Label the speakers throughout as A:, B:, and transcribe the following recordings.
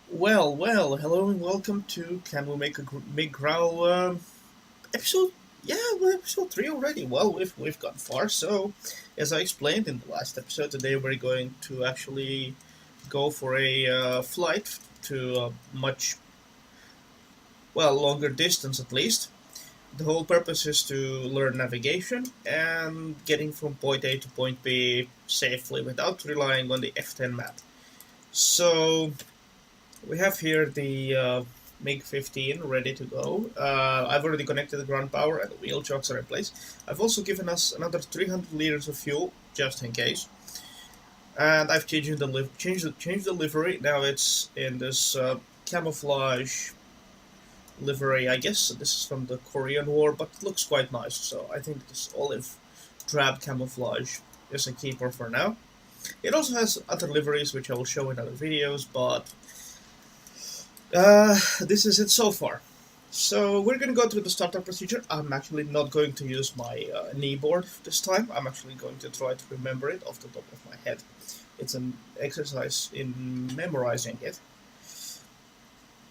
A: Hello and welcome to Can We Make a MiG Growl episode? Yeah, we're episode 3 already. Well, we've gone far. So, as I explained in the last episode, today we're going to actually go for a flight to a much, longer distance at least. The whole purpose is to learn navigation and getting from point A to point B safely without relying on the F10 map. So, we have here the MiG-15 ready to go. I've already connected the ground power and the wheel chocks are in place. I've also given us another 300 liters of fuel, just in case. And I've changed the livery. Now it's in this camouflage livery. I guess this is from the Korean War, but it looks quite nice. So I think this olive drab camouflage is a keeper for now. It also has other liveries, which I will show in other videos, but this is it so far. So we're going to go through the startup procedure. I'm actually not going to use my kneeboard this time. I'm actually going to try to remember it off the top of my head. It's an exercise in memorizing it.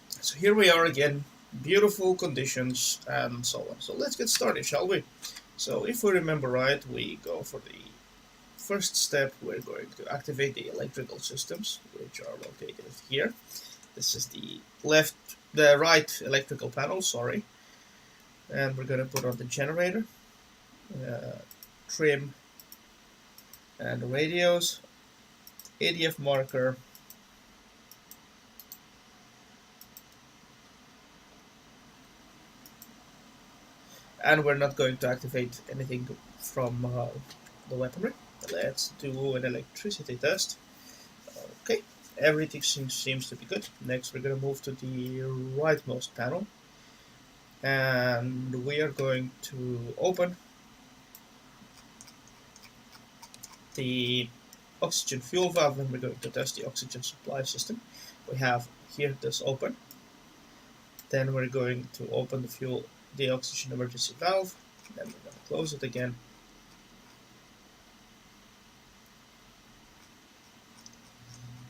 A: So here we are again, beautiful conditions and so on. So let's get started, shall we? So if we remember right, we go for the first step. We're going to activate the electrical systems, which are located here. This is the right electrical panel, sorry. And we're going to put on the generator, trim, and the radios, ADF marker, and we're not going to activate anything from the weaponry. Let's do an electricity test. Okay, everything seems to be good. Next, we're going to move to the rightmost panel, and we are going to open the oxygen fuel valve, and we're going to test the oxygen supply system. We have here this open. Then we're going to open the oxygen emergency valve. Then we're going to close it again.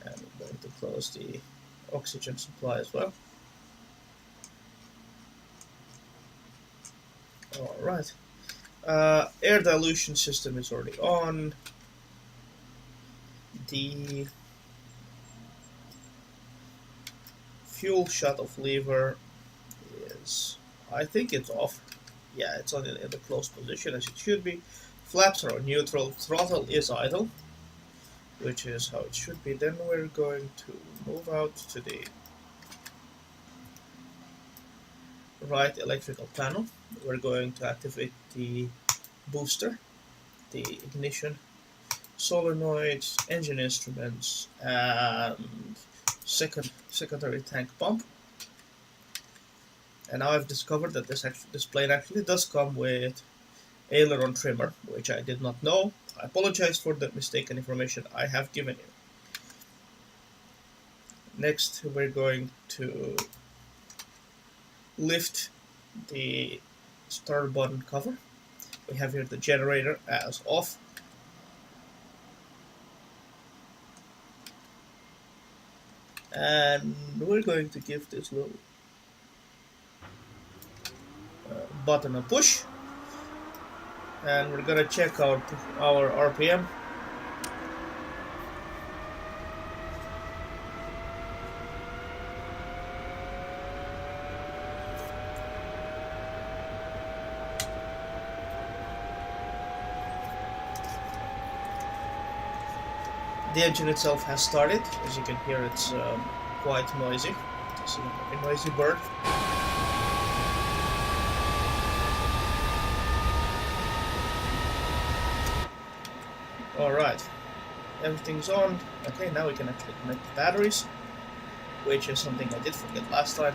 A: And we're going to close the oxygen supply as well. Alright. Air dilution system is already on. The fuel shut-off lever is, I think it's off. Yeah, it's on in the closed position as it should be. Flaps are on neutral. Throttle is idle, which is how it should be. Then we're going to move out to the right electrical panel. We're going to activate the booster, the ignition, solenoids, engine instruments, and secondary tank pump. And now I've discovered that this plane actually does come with aileron trimmer, which I did not know. I apologize for the mistaken information I have given you. Next, we're going to lift the start button cover. We have here the generator as off. And we're going to give this little button a push. And we're gonna check out our RPM. The engine itself has started. As you can hear, it's quite noisy. It's a noisy bird. Alright, everything's on. Okay, now we can actually connect the batteries, which is something I did forget last time.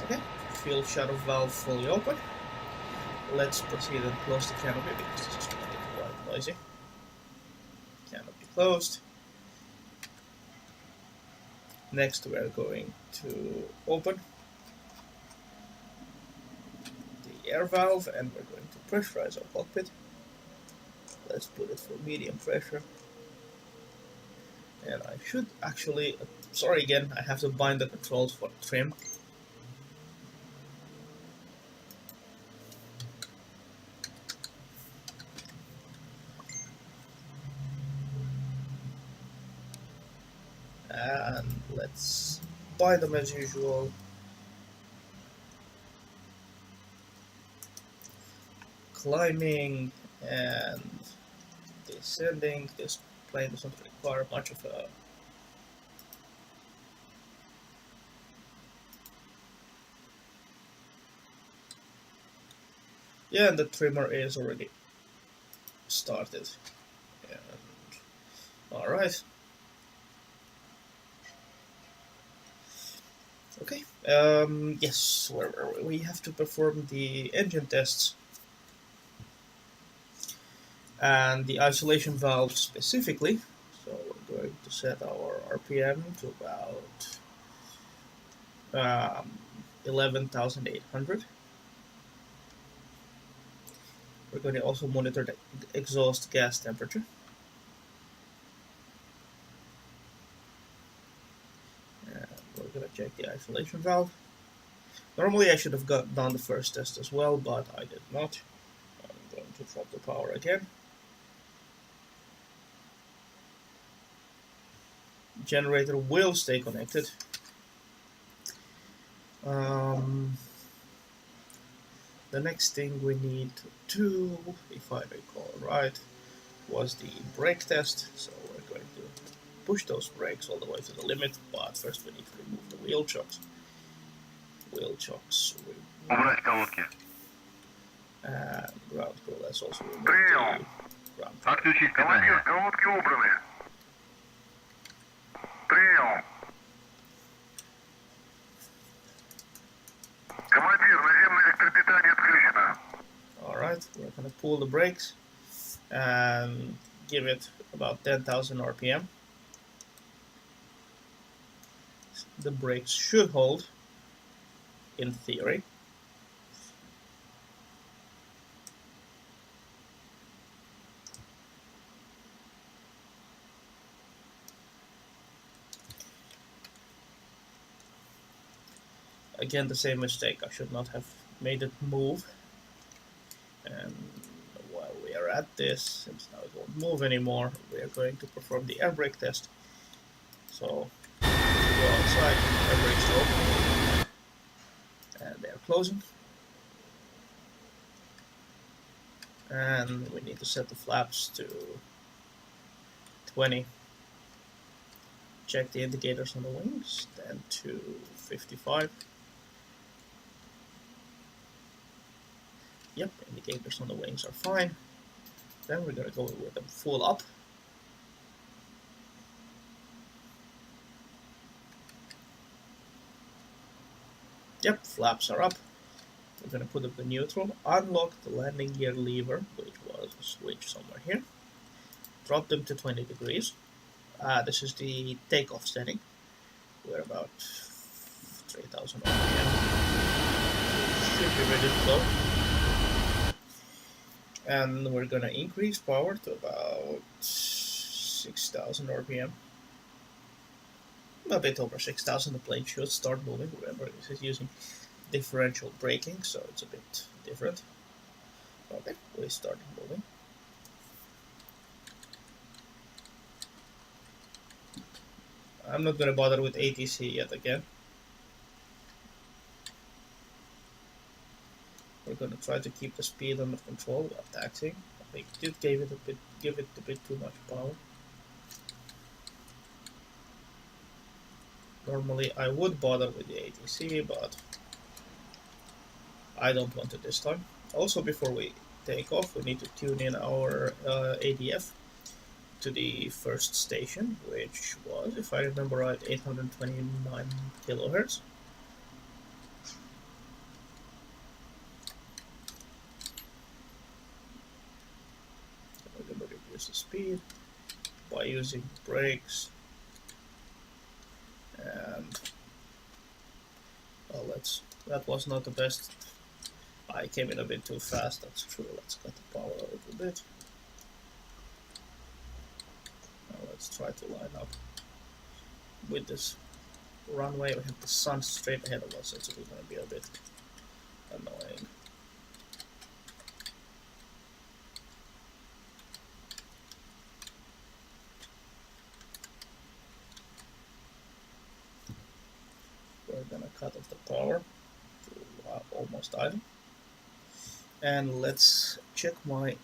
A: Okay, fuel shut-off valve fully open. Let's proceed and close the canopy because this is going to get quite noisy. Canopy closed. Next we are going to open the air valve, and we're going to pressurize our cockpit. Let's put it for medium pressure. And I should actually, sorry again, I have to bind the controls for trim. And let's bind them as usual. Climbing and descending. This plane doesn't require much of a and the trimmer is already started. And all right. Okay. Yes, we have to perform the engine tests. And the isolation valve specifically. So we're going to set our RPM to about 11,800. We're going to also monitor the exhaust gas temperature. And we're going to check the isolation valve. Normally I should have done the first test as well, but I did not. I'm going to drop the power again. Generator will stay connected. The next thing we need to do, if I recall right, was the brake test. So we're going to push those brakes all the way to the limit, but first we need to remove the wheel chocks. Wheel chocks. And ground crew, let's also remove the ground crew. Alright, we're going to pull the brakes and give it about 10,000 RPM. The brakes should hold, in theory. Again, the same mistake, I should not have made it move. And while we are at this, since now it won't move anymore, we are going to perform the air brake test. So, go outside, air brakes are open, and they are closing. And we need to set the flaps to 20. Check the indicators on the wings, then to 55. Yep, indicators on the wings are fine. Then we're going to go with them full up. Yep, flaps are up. We're going to put up the neutral, unlock the landing gear lever, which was a switch somewhere here. Drop them to 20 degrees. This is the takeoff setting. We're about 3,000 RPM. Should be ready to go. And we're gonna increase power to about 6,000 RPM. A bit over 6,000, the plane should start moving. Remember, this is using differential braking, so it's a bit different. Okay, we started moving. I'm not gonna bother with ATC yet again. We're gonna try to keep the speed under control while taxiing. I think it did give it a bit too much power. Normally I would bother with the ATC, but I don't want to this time. Also, before we take off, we need to tune in our ADF to the first station, which was, if I remember right, 829 kilohertz. We're going to reduce the speed by using brakes, and well, that was not the best I came in a bit too fast, that's true. Let's cut the power a little bit. Now let's try to line up with this runway. We have the sun straight ahead of us, so it's going to be a bit annoying. We're gonna cut off the power to almost idle. And let's check my,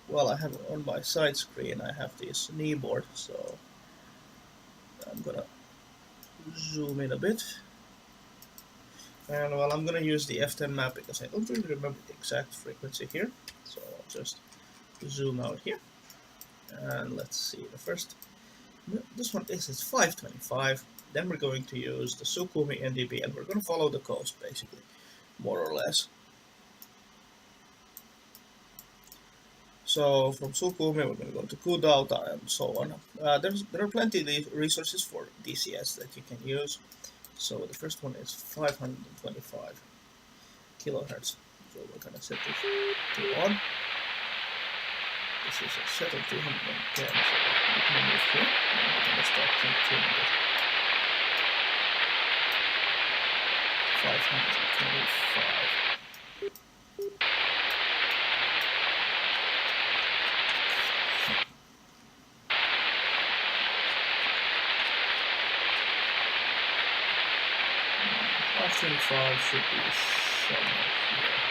A: well, I have on my side screen, I have this kneeboard, so I'm gonna zoom in a bit. And well, I'm gonna use the F10 map because I don't really remember the exact frequency here, so I'll just zoom out here. And let's see, the first, this one is 525. Then we're going to use the Sukhumi NDB, and we're going to follow the coast, basically, more or less. So from Sukhumi, we're going to go to Kudauta and so on. There are plenty of resources for DCS that you can use. So the first one is 525 kilohertz. So we're going to set this to on. This is a set of 210, so we can move here. And we're going to start tuning it. 525. Should be somewhere here.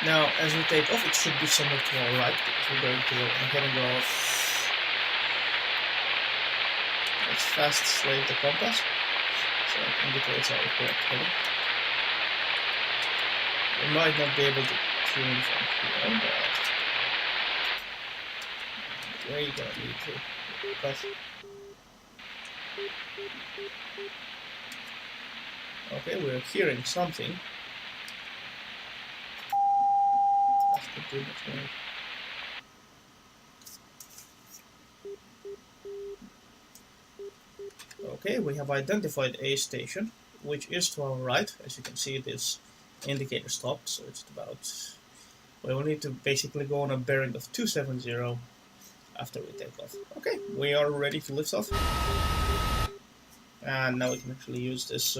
A: Now, as we take off, it should be somewhere to our right because we're going to go ahead and go. Let's fast slave the compass so it indicates our correct heading. We might not be able to tune from here, but where are you gonna need to? Okay, we're hearing something. Let's continue to. Okay, we have identified a station, which is to our right. As you can see, this indicator stopped, so it's about. We will need to basically go on a bearing of 270. After we take off. Okay, we are ready to lift off. And now we can actually use this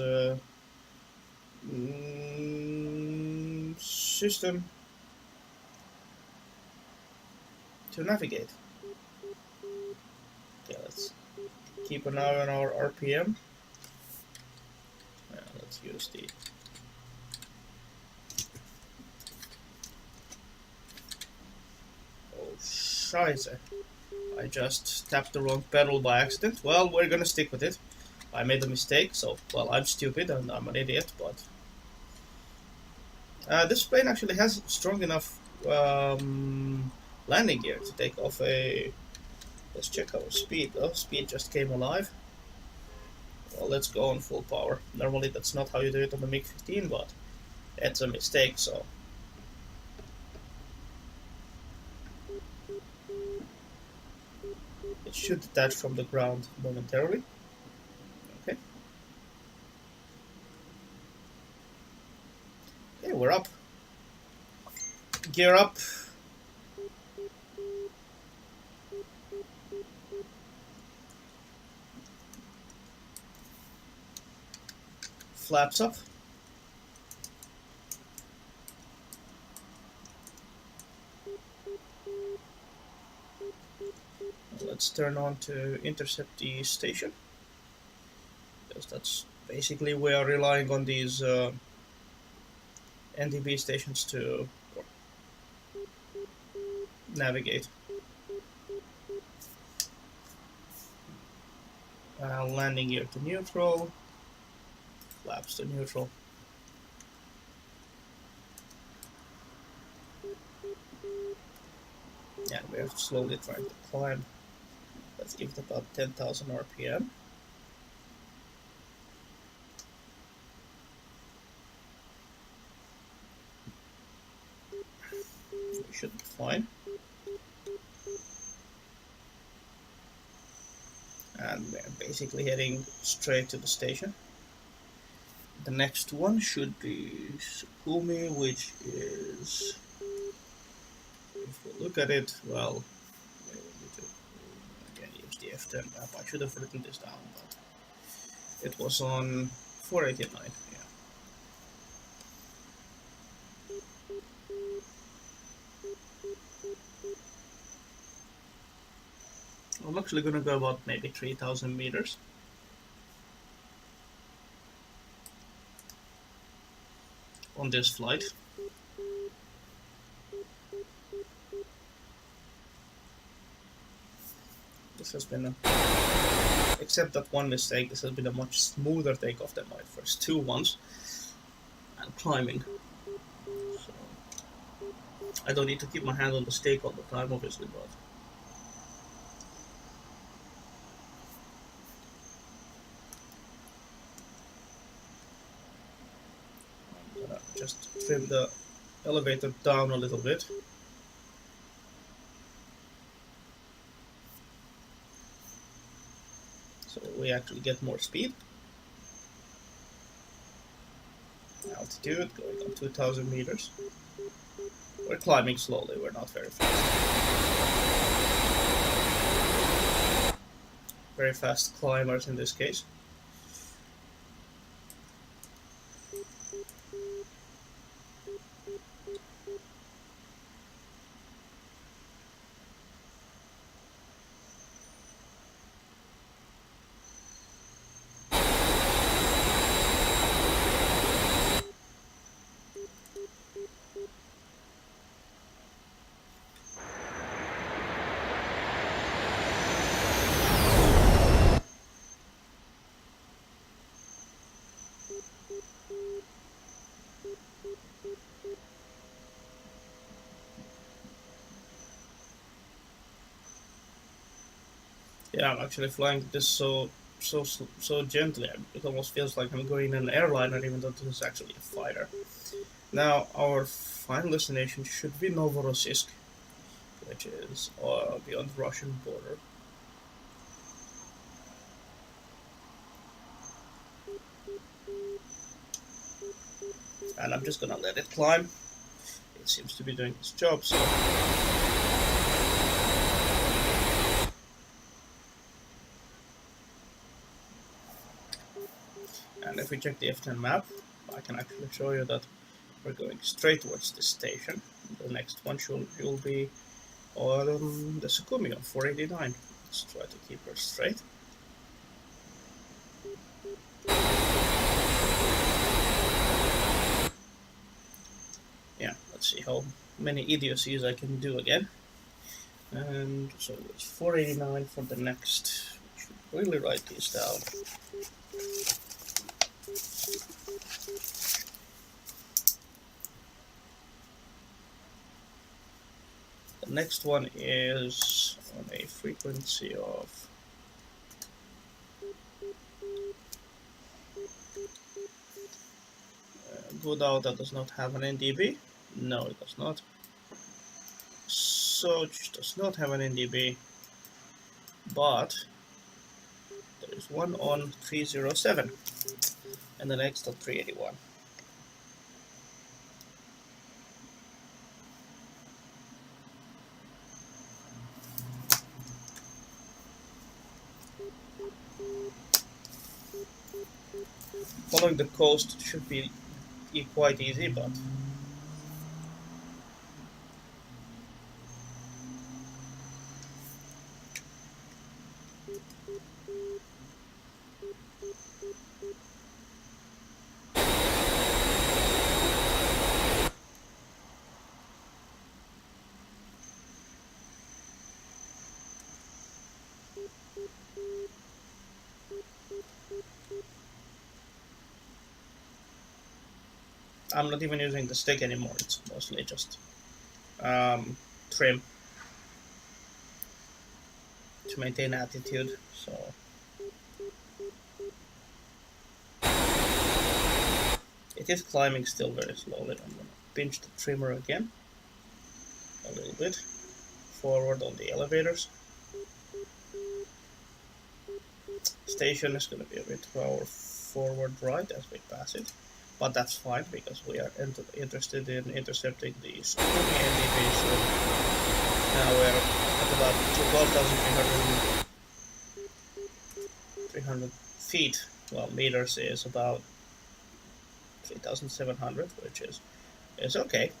A: system to navigate. Okay, let's keep an eye on our RPM. Let's use the Scheiße. I just tapped the wrong pedal by accident. Well, we're gonna stick with it. I made a mistake, so, well, I'm stupid and I'm an idiot, but... this plane actually has strong enough landing gear to take off a... Let's check our speed, though. Speed just came alive. Well, let's go on full power. Normally that's not how you do it on the MiG-15, but it's a mistake, so... It should detach from the ground momentarily. Okay. Okay, we're up. Gear up. Flaps up. Let's turn on to intercept the station, because that's basically we are relying on these NDB stations to navigate. Landing gear to neutral, flaps to neutral. Yeah, we're slowly trying to climb. Let's give it about 10,000 RPM. We should be fine. And we're basically heading straight to the station. The next one should be Sukumi, which is, if we look at it, well, we need to again use the F10 map. I should have written this down, but it was on 489. Yeah. I'm actually gonna go about maybe 3,000 meters. On this flight. This has been except that one mistake, this has been a much smoother takeoff than my first two ones. And climbing. So I don't need to keep my hand on the stake all the time, obviously, but I'm gonna just trim the elevator down a little bit. So we actually get more speed. Altitude going up 2,000 meters. We're climbing slowly, we're not very fast. Very fast climbers in this case. Yeah, I'm actually flying this so gently. It almost feels like I'm going in an airliner, even though this is actually a fighter. Now, our final destination should be Novorosysk, which is beyond the Russian border. And I'm just gonna let it climb. It seems to be doing its job, so. And if we check the F10 map, I can actually show you that we're going straight towards the station. The next one will be on the Sukumi on 489. Let's try to keep her straight. Yeah, let's see how many idiocies I can do again. And so it's 489 for the next. I should really write these down. The next one is on a frequency of Godauta does not have an NDB. No, it does not. Soch does not have an NDB, but there is one on 307 and the next on 381. Following the coast should be quite easy, but I'm not even using the stick anymore. It's mostly just trim to maintain attitude. So it is climbing still very slowly. I'm gonna pinch the trimmer again a little bit forward on the elevators. Station is going to be a bit more forward right as we pass it, but that's fine because we are interested in intercepting the Sukhumi NDB. So now we're at about 12,300 feet. Well, meters is about 3,700, which is okay.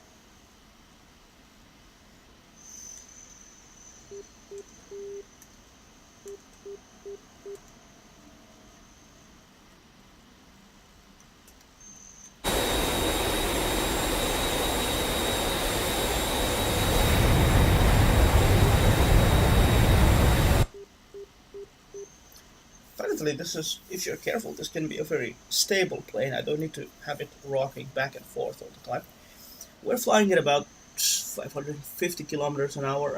A: Apparently, this is, if you're careful, this can be a very stable plane. I don't need to have it rocking back and forth all the time. We're flying at about 550 kilometers an hour.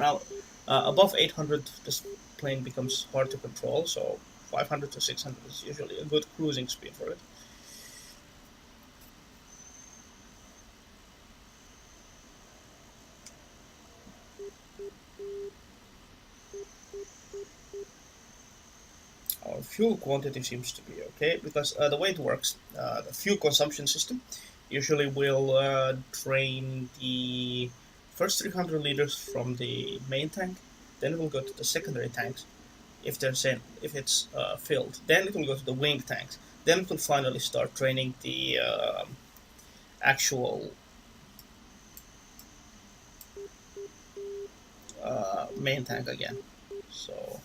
A: Above 800, this plane becomes hard to control, so 500 to 600 is usually a good cruising speed for it. Our fuel quantity seems to be okay because the way it works, the fuel consumption system usually will drain the first 300 liters from the main tank, then it will go to the secondary tanks. If it's filled, then it will go to the wing tanks. Then it will finally start draining the actual main tank again. So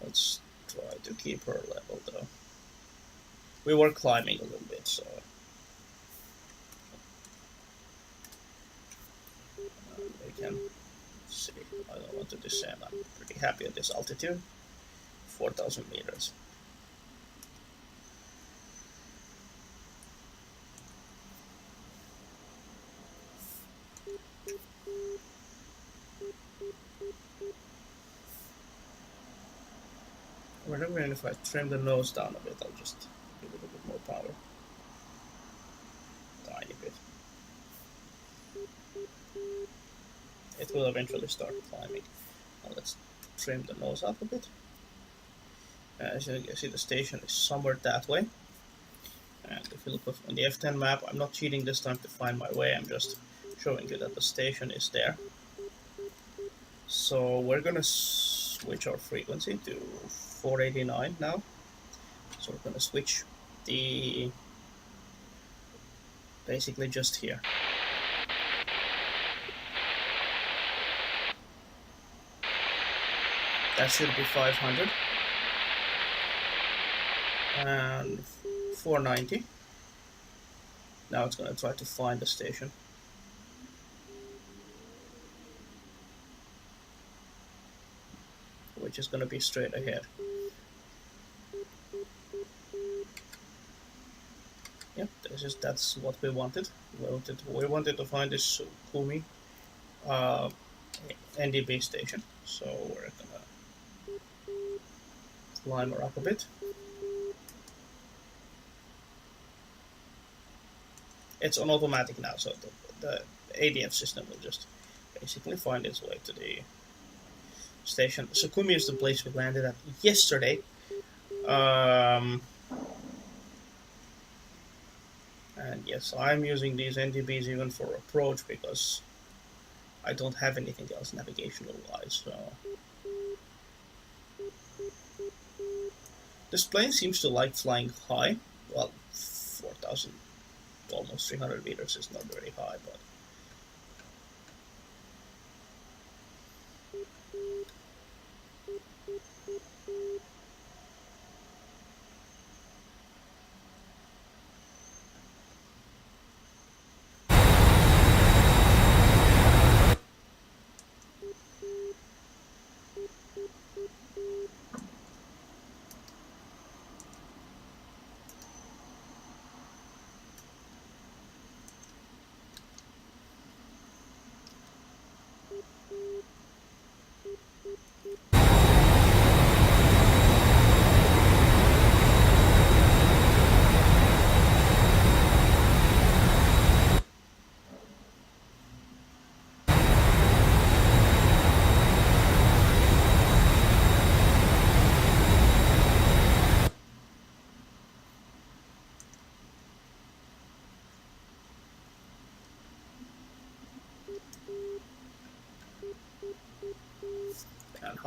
A: let's try to keep her level though. We were climbing a little bit, so we can see. I don't want to descend. I'm pretty happy at this altitude, 4,000 meters. Whatever, and if I trim the nose down a bit, I'll just give it a bit more power. Tiny bit. It will eventually start climbing. Now let's trim the nose up a bit. As you can see, the station is somewhere that way. And if you look on the F10 map, I'm not cheating this time to find my way, I'm just showing you that the station is there. So we're gonna switch our frequency to 489 now. So we're gonna switch the basically just here. That should be 500 and 490. Now it's gonna try to find the station. Which is gonna be straight ahead. Yep, that's what we wanted. We wanted to find this Sukhumi NDB station. So we're gonna climb her up a bit. It's on automatic now, so the ADF system will just basically find its way to the station. Sukhumi is the place we landed at yesterday. And yes, I'm using these NDBs even for approach because I don't have anything else navigational wise. So this plane seems to like flying high. Well, 4,000, almost 300 meters is not very high, but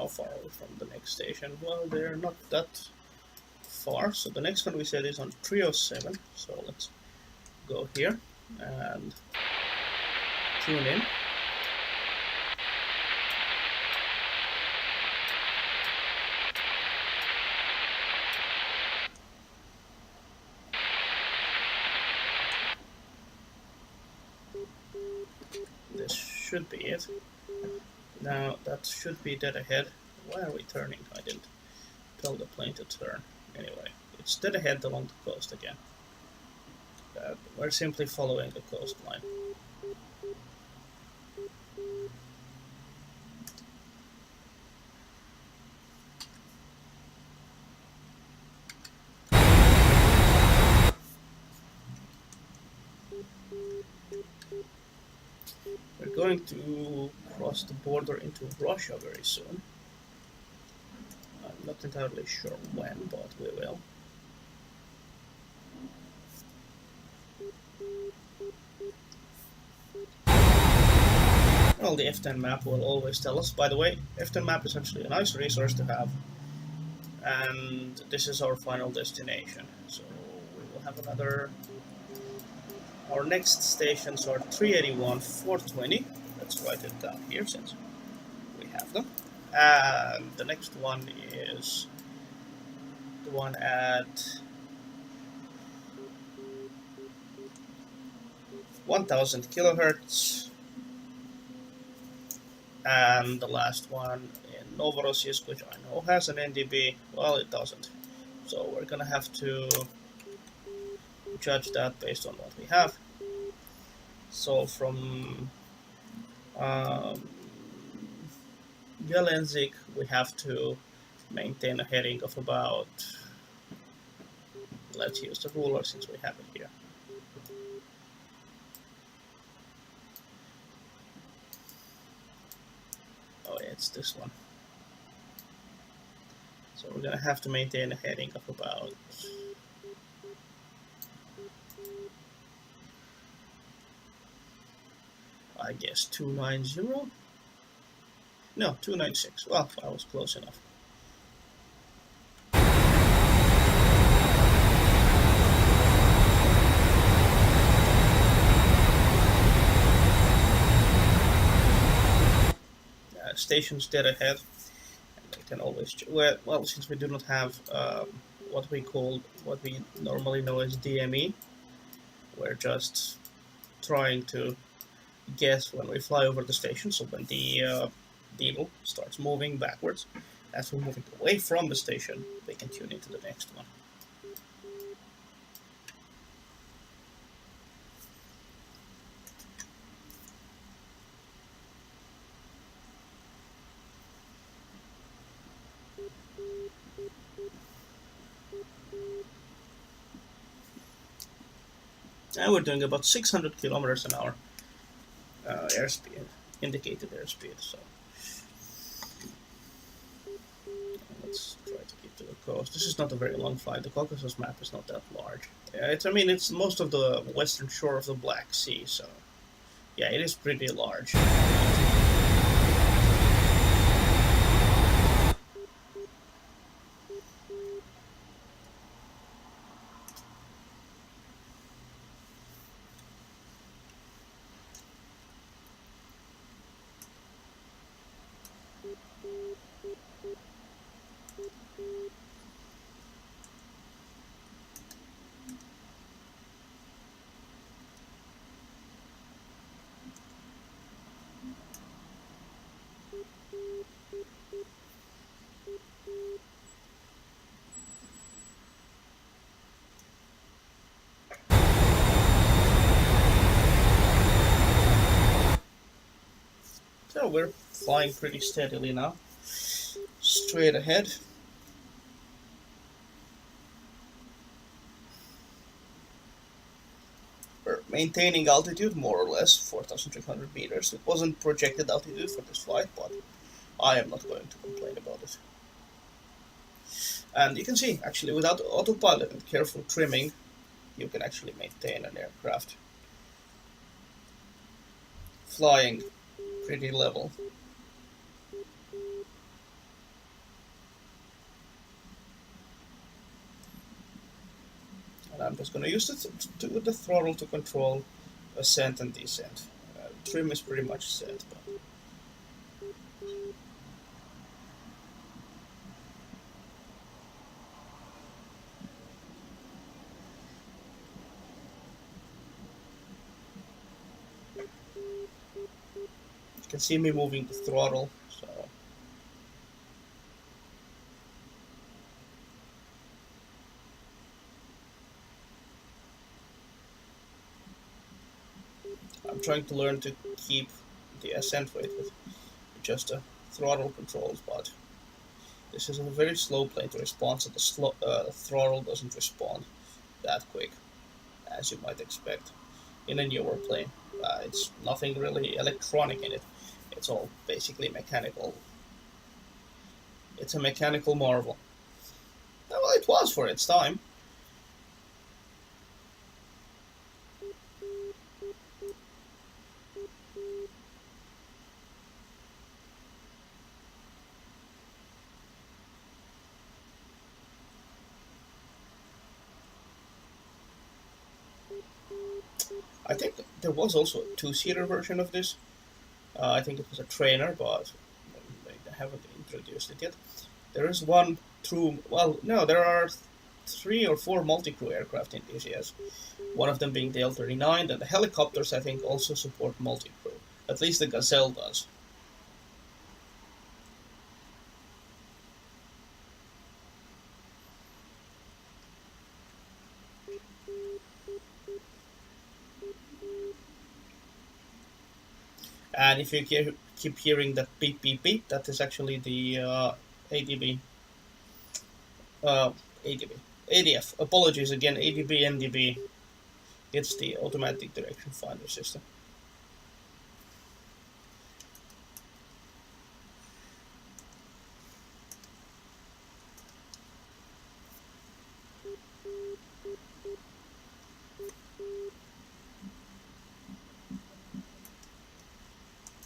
A: far are we from the next station? Well, they're not that far. So the next one we said is on 307. So let's go here and tune in. This should be it. Now that should be dead ahead. Why are we turning? I didn't tell the plane to turn. Anyway, it's dead ahead along the coast again. We're simply following the coastline. We're going to cross the border into Russia very soon. I'm not entirely sure when, but we will. Well, the F10 map will always tell us. By the way, F10 map is actually a nice resource to have. And this is our final destination. So we will have another... Our next stations are 381, 420. Let's write it down here since we have them. And the next one is the one at 1000 kilohertz. And the last one in Novorosysk, which I know has an NDB. Well, it doesn't. So we're gonna have to judge that based on what we have. So from Jelenzik, we have to maintain a heading of about, let's use the ruler since we have it here. Oh yeah, it's this one. So we're gonna have to maintain a heading of about, I guess 290? No, 296. Well, I was close enough. Stations dead ahead. And we can always, well, since we do not have what we normally know as DME, we're just trying to guess when we fly over the station. So when the needle starts moving backwards, as we're moving away from the station, we can tune into the next one. Now we're doing about 600 kilometers an hour airspeed, indicated airspeed. So let's try to keep to the coast. This is not a very long flight. The Caucasus map is not that large. Yeah, it's most of the western shore of the Black Sea. So yeah, it is pretty large. So we're flying pretty steadily now, straight ahead. We're maintaining altitude more or less 4,300 meters. It wasn't projected altitude for this flight, but I am not going to complain about it. And you can see, actually, without autopilot and careful trimming, you can actually maintain an aircraft flying pretty level. And I'm just going to use the throttle to control ascent and descent. Trim is pretty much set. But you can see me moving the throttle. So I'm trying to learn to keep the ascent rate with just the throttle controls, but this is a very slow plane to respond, so the throttle doesn't respond that quick as you might expect in a newer plane. It's nothing really electronic in it. It's all basically mechanical. It's a mechanical marvel. Well, it was for its time. I think there was also a two-seater version of this. I think it was a trainer, but they haven't introduced it yet. There is one true. Well, no, there are 3 or 4 multi-crew aircraft in DCS. One of them being the L-39, and the helicopters I think also support multi-crew. At least the Gazelle does. And if you keep hearing that beep beep beep, that is actually the ADB. ADB. ADF. Apologies again, ADB, NDB. It's the automatic direction finder system.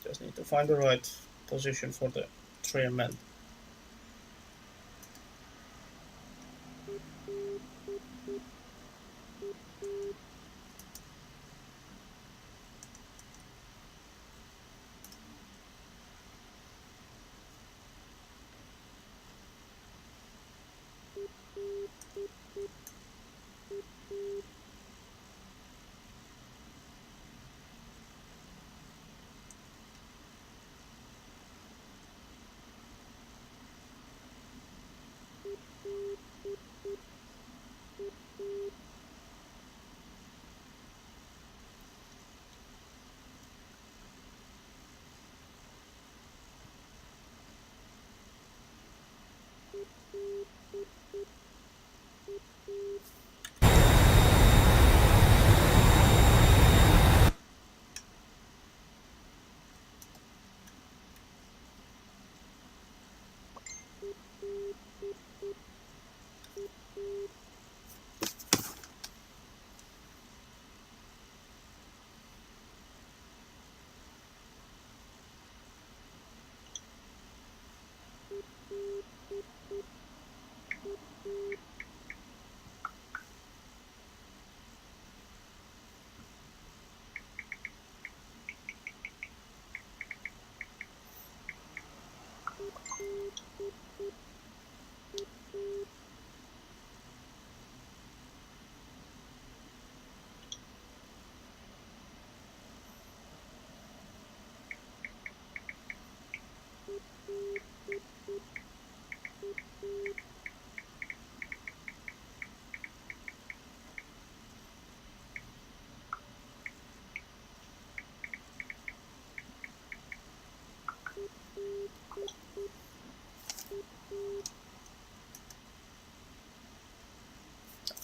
A: Just need to find the right position for the trim end.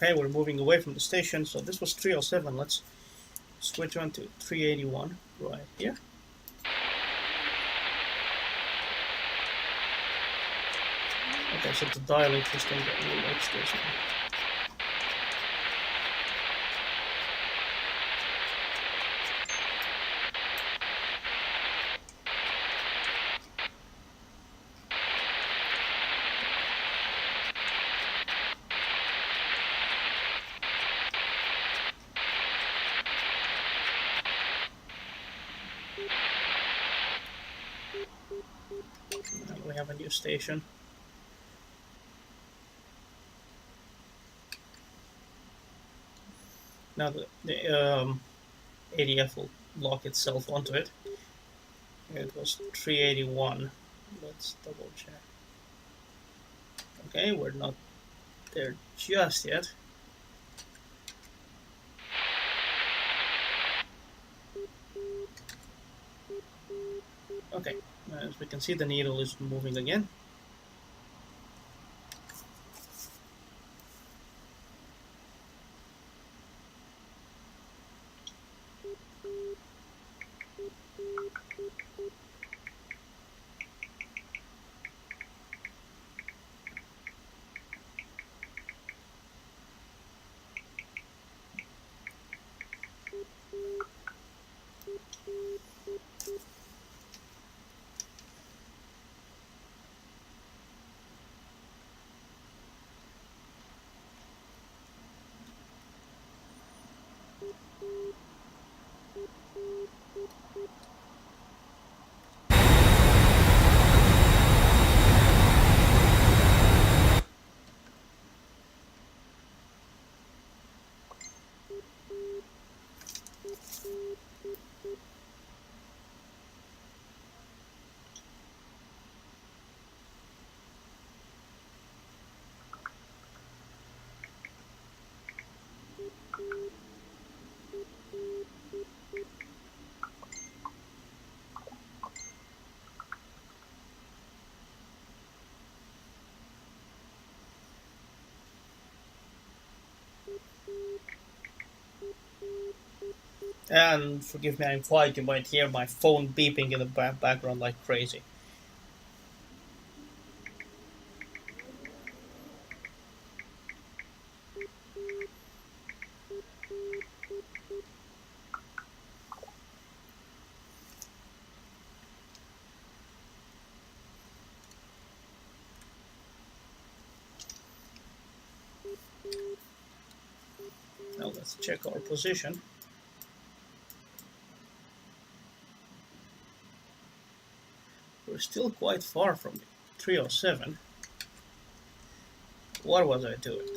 A: Okay, we're moving away from the station, so this was 307. Let's switch on to 381 right here. Okay, so the dialing system that works this one. have a new station. Now the ADF will lock itself onto it. It was 381. Let's double check. Okay, we're not there just yet. Okay, as we can see, the needle is moving again. And forgive me, I'm quiet. You might hear my phone beeping in the background like crazy. Now let's check our position. We're still quite far from it. 307. What was I doing?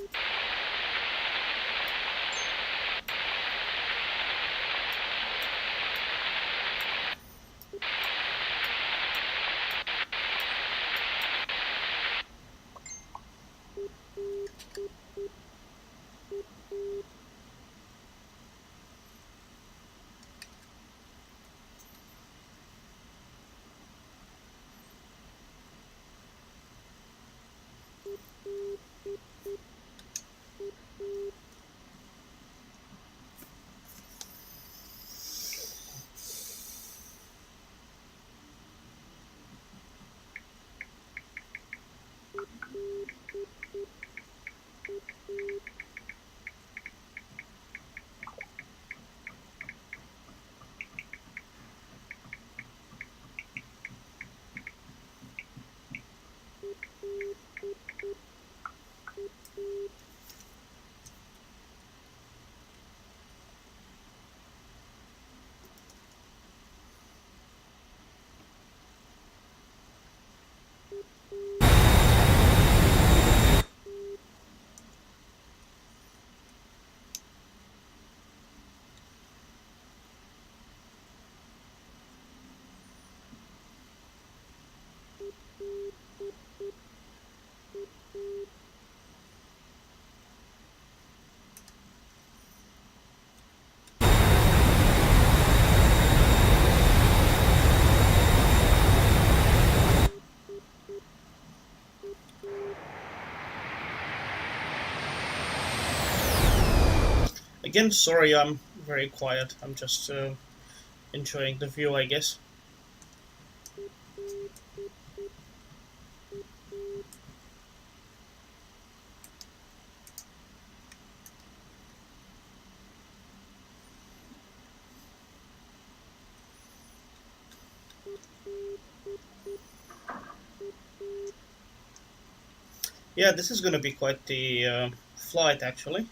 A: Again, sorry, I'm very quiet. I'm just enjoying the view, I guess. Yeah, this is going to be quite the flight, actually.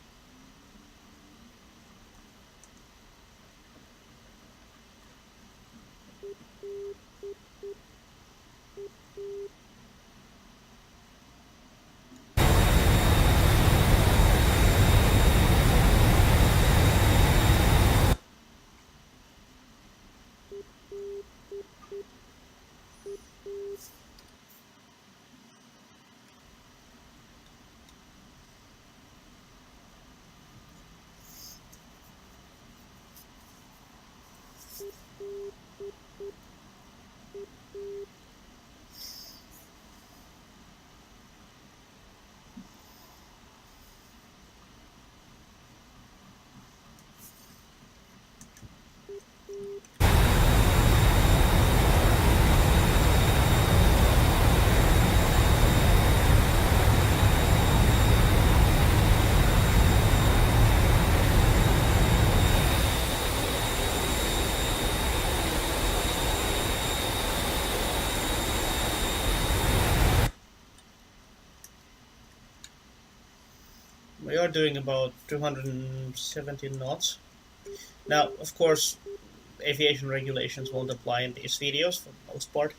A: We are doing about 270 knots. Now, of course, aviation regulations won't apply in these videos for the most part.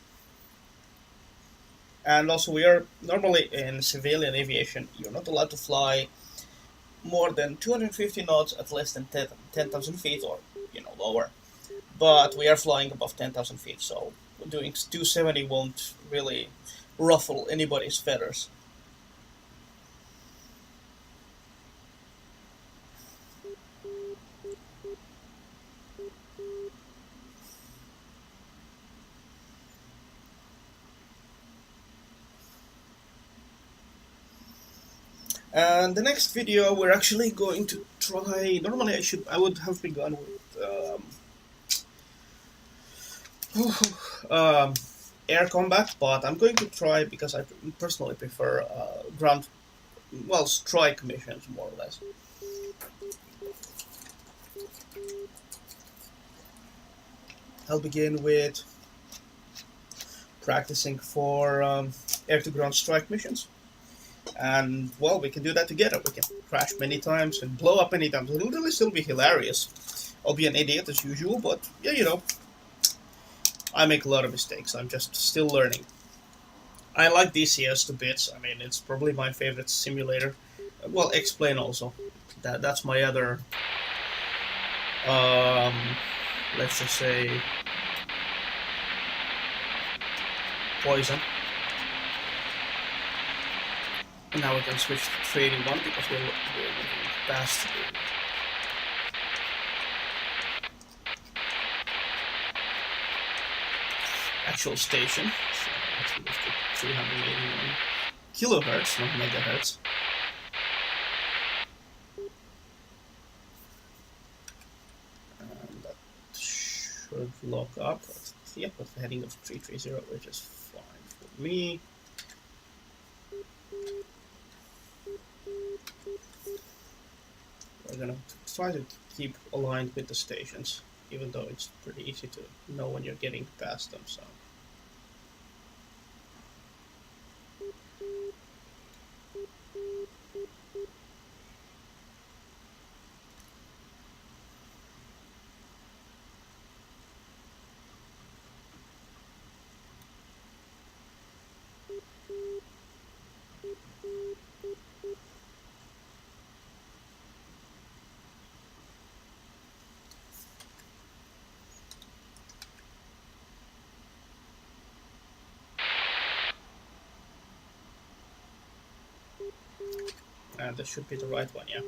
A: And also, we are normally in civilian aviation, you're not allowed to fly more than 250 knots at less than 10,000 feet or lower. But we are flying above 10,000 feet, so doing 270 won't really ruffle anybody's feathers. And the next video we're actually going to try. Normally I would have begun with air combat, but I'm going to try because I personally prefer ground, well, strike missions more or less. I'll begin with practicing for air-to-ground strike missions. And, well, we can do that together. We can crash many times and blow up many times. It'll really still be hilarious. I'll be an idiot as usual, but, yeah, I make a lot of mistakes. I'm just still learning. I like DCS to bits. I mean, it's probably my favorite simulator. Well, X-Plane also. That's my other, let's just say, poison. And now we can switch to trading one because we're past the actual station. So let's move to 381 kilohertz, not megahertz. And that should lock up. Yep, with the heading of 330, which is fine for me. We're gonna try to keep aligned with the stations, even though it's pretty easy to know when you're getting past them, so. And this should be the right one, yeah.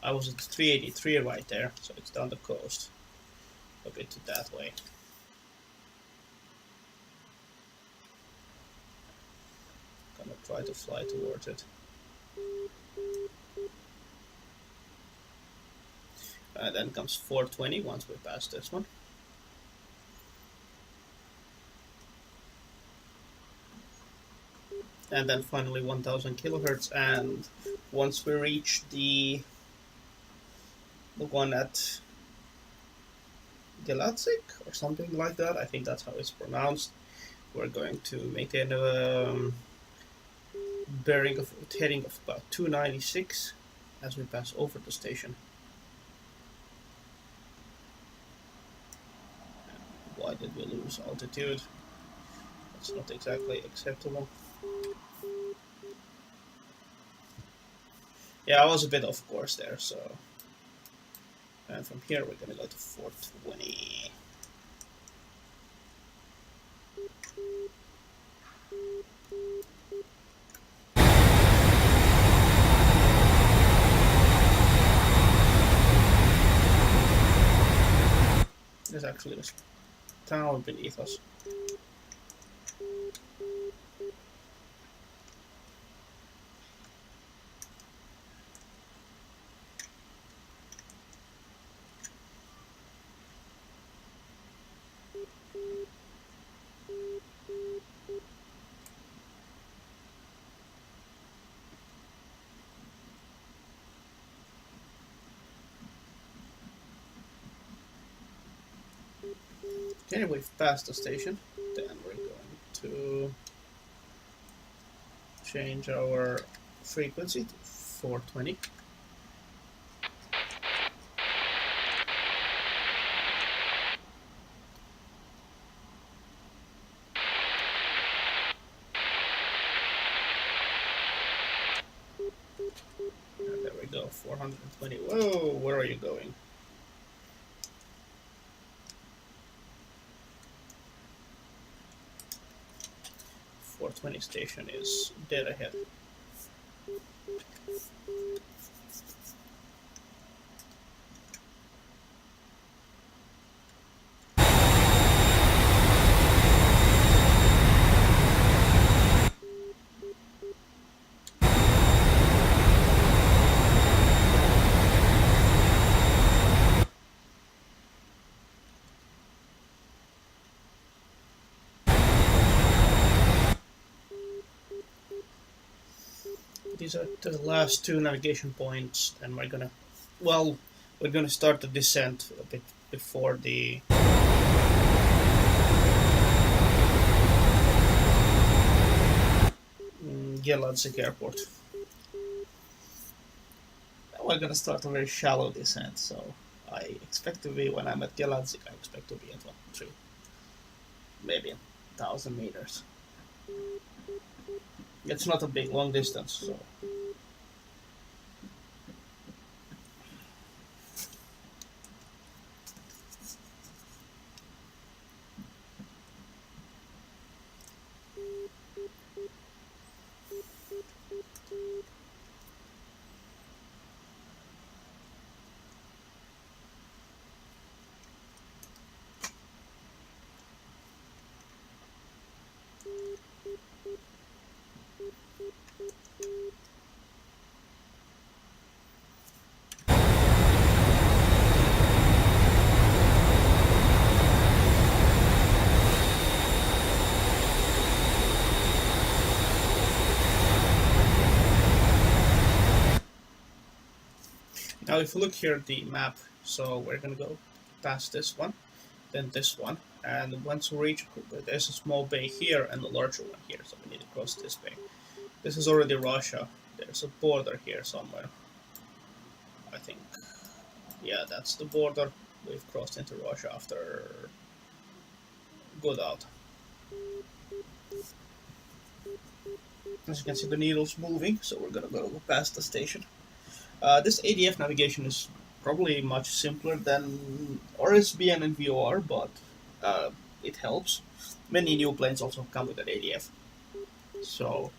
A: I was at 383 right there, so it's down the coast. A bit to that way. Gonna try to fly towards it. And then comes 420 once we pass this one. And then finally 1000 kilohertz, and once we reach the one at Galatzik or something like that, I think that's how it's pronounced, we're going to maintain a bearing of heading of about 296 as we pass over the station. Why did we lose altitude? That's not exactly acceptable. Yeah, I was a bit off course there, so. And from here we're gonna go to 420. There's actually a town beneath us. Okay, we've passed the station. Then we're going to change our frequency to 420. And there we go, 420. Whoa, where are you going? .420 station is dead ahead. These are the last two navigation points, and we're gonna start the descent a bit before the Gieladzik airport. We're gonna start a very shallow descent, so I expect to be, when I'm at Gieladzik, I expect to be at 3, maybe 1,000 meters. It's not a big long distance, so. Now if you look here at the map, so we're gonna go past this one, then this one, and once we reach, there's a small bay here and a larger one here, so we need to cross this bay. This is already Russia. There's a border here somewhere. I think, yeah, that's the border. We've crossed into Russia after good out. As you can see, the needle's moving, so we're gonna go past the station. This ADF navigation is probably much simpler than RSBN and VOR, but it helps. Many new planes also come with an ADF. So,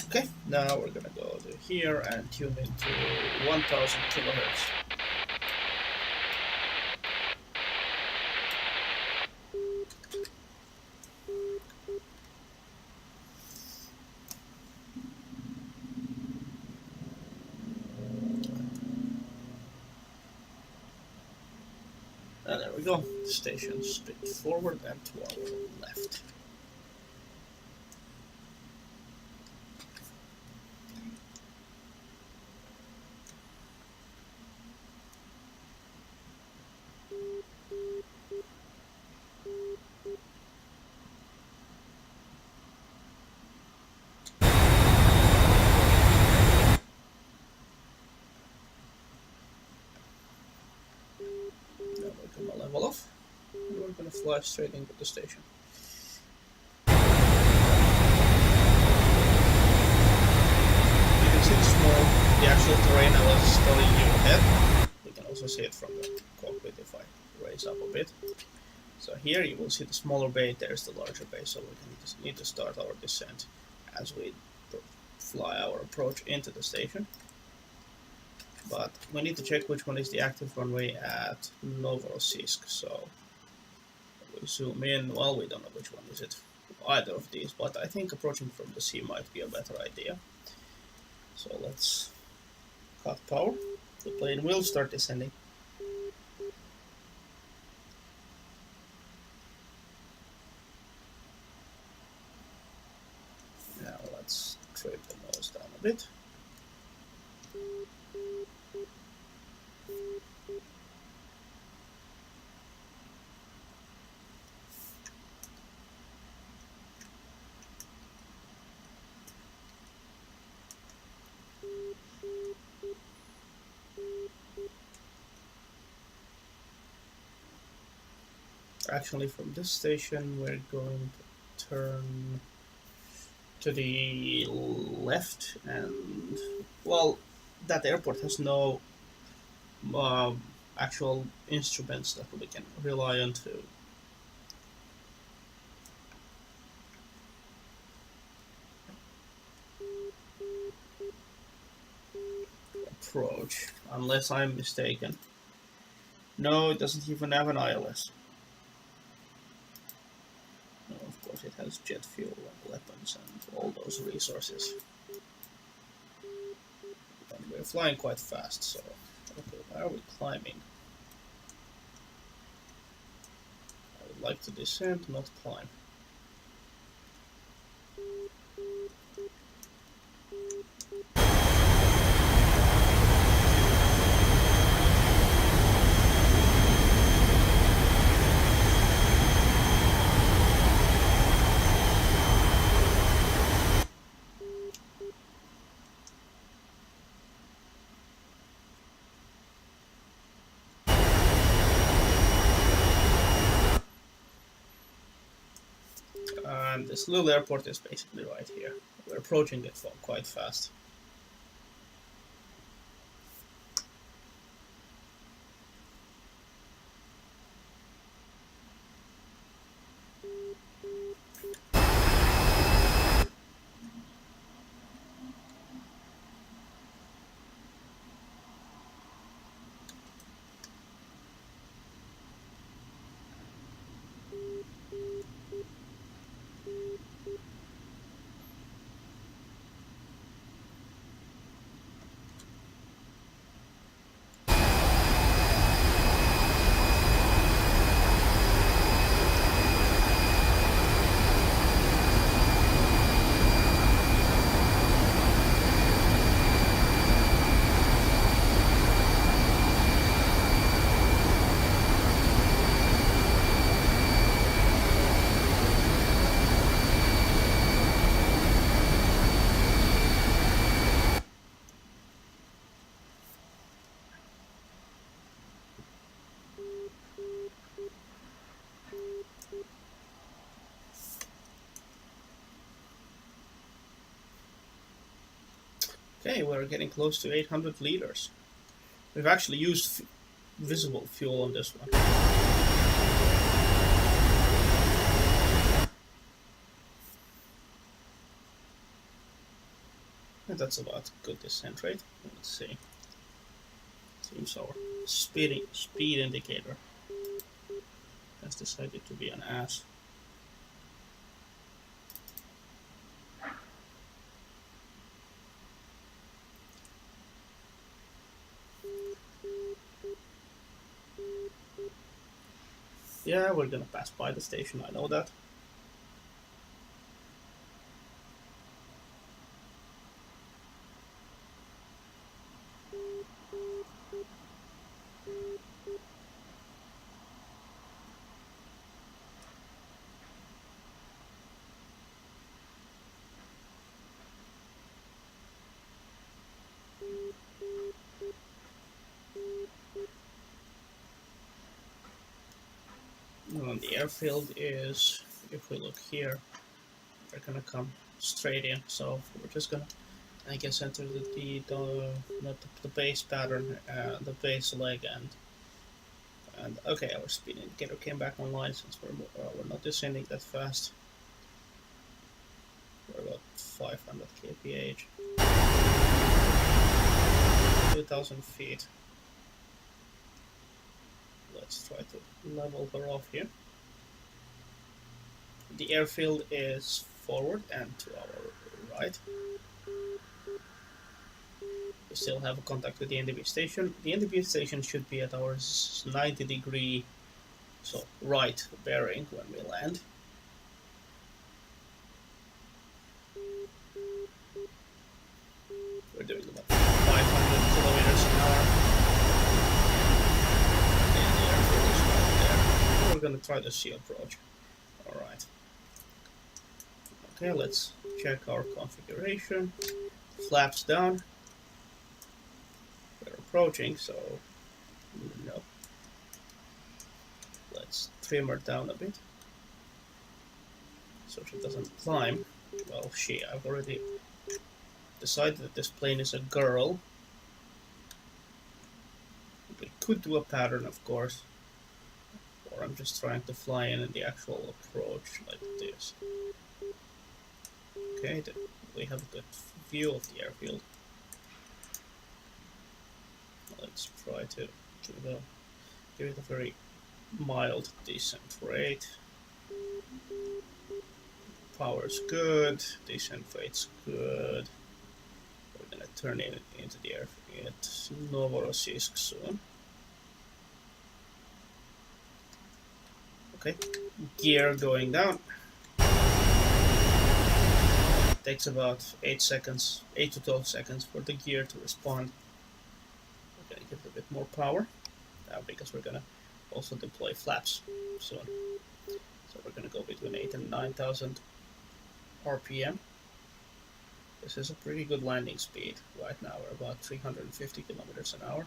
A: okay, now we're gonna go to here and tune into 1000 kilohertz. And there we go, station straight forward and to our left. Level off, and we're going to fly straight into the station. You can see the actual terrain I was telling you ahead. You can also see it from the cockpit if I raise up a bit. So here you will see the smaller bay, there's the larger bay, so we need to start our descent as we fly our approach into the station. But we need to check which one is the active runway at Novorosysk, so we zoom in. Well, we don't know which one is it, either of these, but I think approaching from the sea might be a better idea. So let's cut power. The plane will start descending. Now let's trim the nose down a bit. Actually, from this station, we're going to turn to the left, and well, that airport has no actual instruments that we can rely on to approach, unless I'm mistaken. No, it doesn't even have an ILS. No, of course, it has jet fuel and weapons and all those resources. But we're flying quite fast, so okay, why are we climbing? I would like to descend, not climb. And this little airport is basically right here. We're approaching it quite fast. Okay, we're getting close to 800 liters. We've actually used visible fuel on this one. And that's about good descent rate. Let's see. Seems our speed indicator has decided to be an ass. Yeah, we're gonna pass by the station, I know that. And the airfield is, if we look here, we're gonna come straight in. So we're just gonna, I guess, enter the base pattern, the base leg, and okay, our speed indicator came back online since we're not descending that fast. We're about 500 kph, 2,000 feet. Let's try to level her off here. The airfield is forward and to our right. We still have a contact with the NDB station. The NDB station should be at our 90-degree, so right bearing when we land. We're doing about 500 kilometers an hour. We're gonna try the sea approach. Alright. Okay, let's check our configuration. Flaps down. We're approaching, so no. Let's trim her down a bit so she doesn't climb. Well, I've already decided that this plane is a girl. We could do a pattern, of course, or I'm just trying to fly in the actual approach like this. Okay, then we have a good view of the airfield. Let's try to give it a very mild descent rate. Power's good, descent rate's good. We're gonna turn it into the airfield at Novorosysk soon. Okay, gear going down. Takes about 8 to 12 seconds for the gear to respond. We're gonna give it a bit more power because we're gonna also deploy flaps soon. So we're gonna go between 8 and 9,000 RPM. This is a pretty good landing speed. Right now we're about 350 kilometers an hour.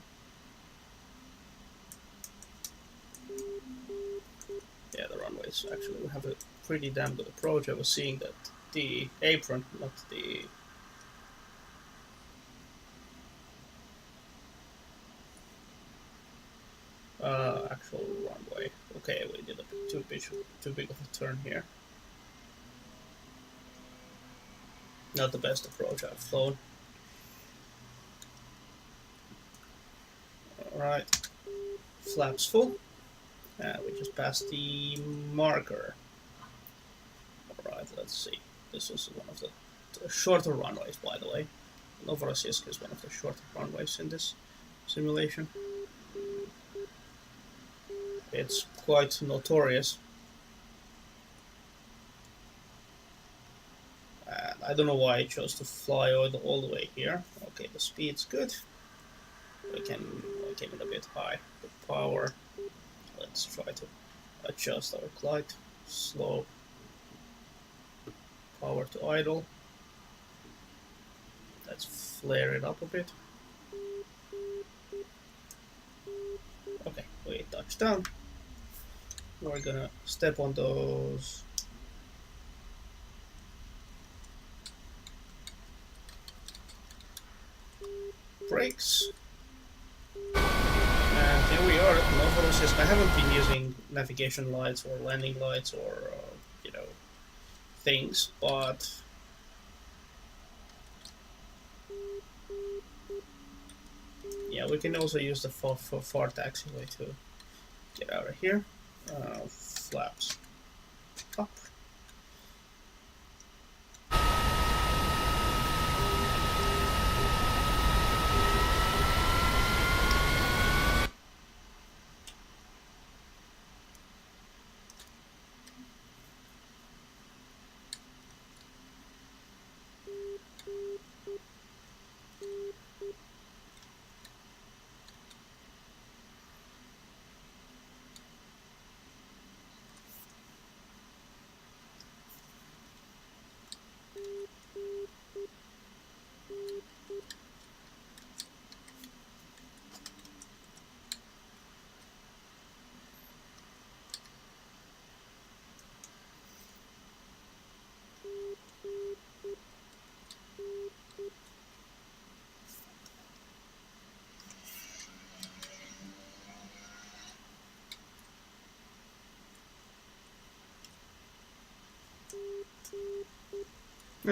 A: Yeah, the runways. Actually, we have a pretty damn good approach. I was seeing that the apron, not the actual runway. Okay, we did a bit too big of a turn here. Not the best approach I've flown. Alright, flaps full. We just passed the marker. Alright, let's see. This is one of the shorter runways, by the way. Novorosysk is one of the shorter runways in this simulation. It's quite notorious. And I don't know why I chose to fly all the way here. Okay, the speed's good. We came in a bit high. The power. Let's try to adjust our glide. Slow. Power to idle. Let's flare it up a bit. Okay, we touched down. We're gonna step on those brakes. And here we are at Novorosysk. I haven't been using navigation lights or landing lights or things, but yeah, we can also use the far taxiway to get out of here. Flaps up.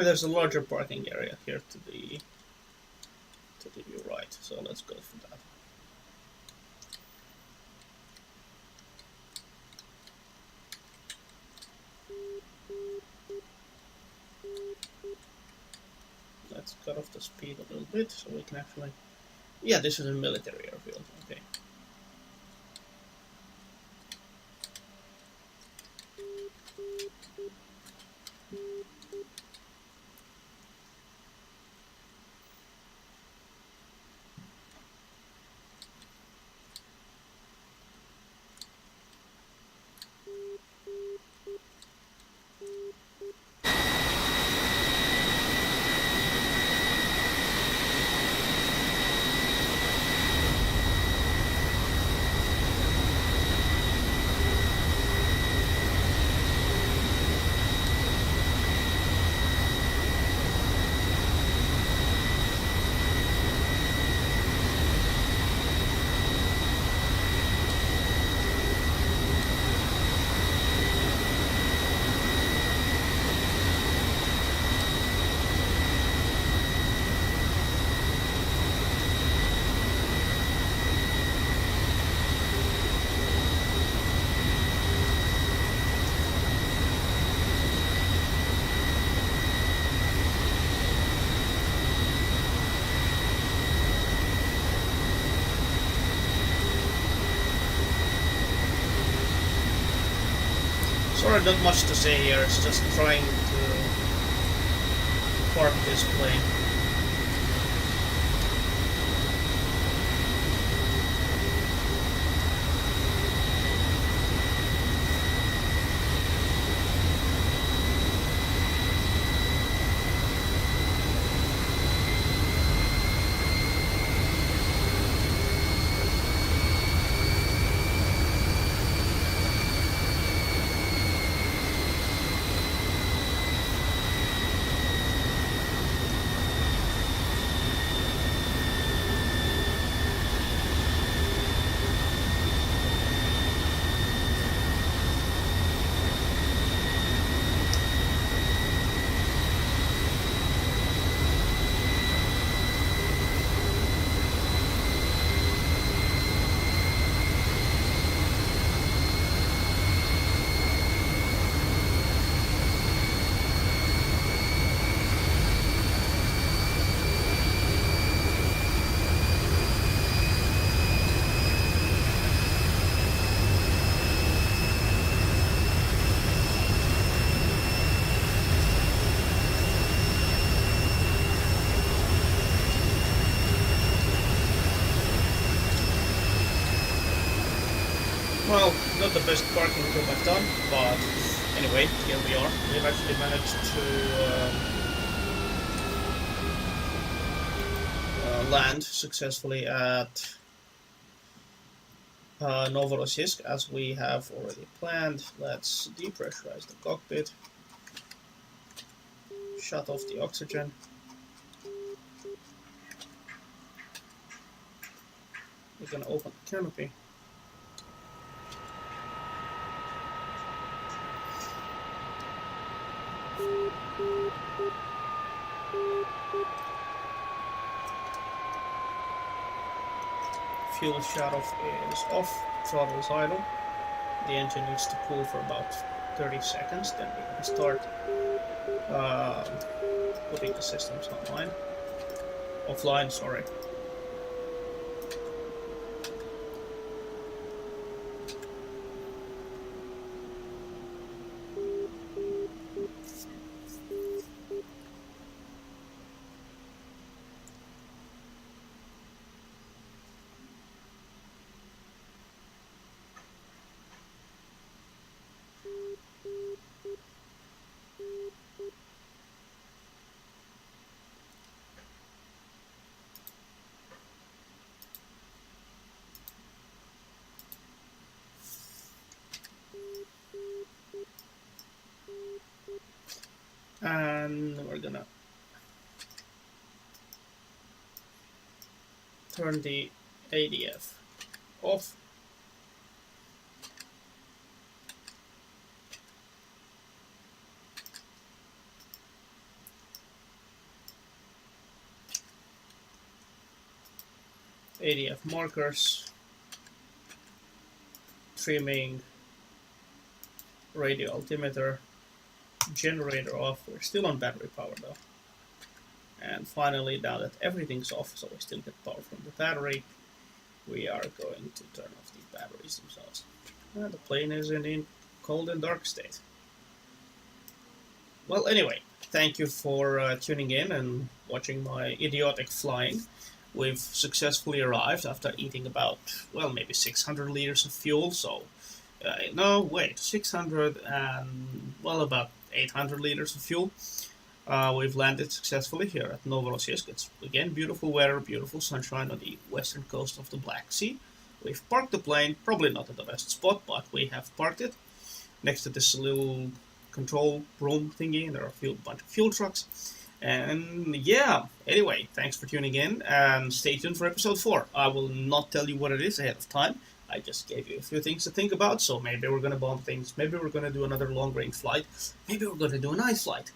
A: There's a larger parking area here to the right, so let's go for that. Let's cut off the speed a little bit so we can actually... Yeah, this is a military airfield, okay. are not much to say here, it's just trying to park this plane. Well, not the best parking job I've done, but anyway, here we are. We've actually managed to land successfully at Novorosysk, as we have already planned. Let's depressurize the cockpit, shut off the oxygen. We're gonna open the canopy. Fuel shutoff is off, throttle is idle. The engine needs to cool for about 30 seconds, then we can start putting the systems online. Offline, sorry. And we're gonna turn the ADF off. ADF markers, trimming, radio altimeter, generator off. We're still on battery power though. And finally, now that everything's off, so we still get power from the battery, we are going to turn off the batteries themselves. And the plane is in a cold and dark state. Well, anyway, thank you for tuning in and watching my idiotic flying. We've successfully arrived after eating about, well, maybe 600 liters of fuel, so no, wait, 600 and, well, about 800 liters of fuel. We've landed successfully here at Novorosysk. It's, again, beautiful weather, beautiful sunshine on the western coast of the Black Sea. We've parked the plane, probably not at the best spot, but we have parked it next to this little control room thingy, and there are a bunch of fuel trucks. And yeah, anyway, thanks for tuning in, and stay tuned for episode 4. I will not tell you what it is ahead of time. I just gave you a few things to think about, so maybe we're going to bomb things, maybe we're going to do another long-range flight, maybe we're going to do a night flight.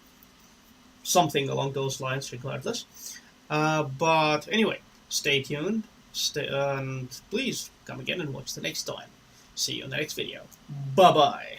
A: Something along those lines, regardless. But anyway, stay tuned, and please come again and watch the next time. See you in the next video. Bye-bye.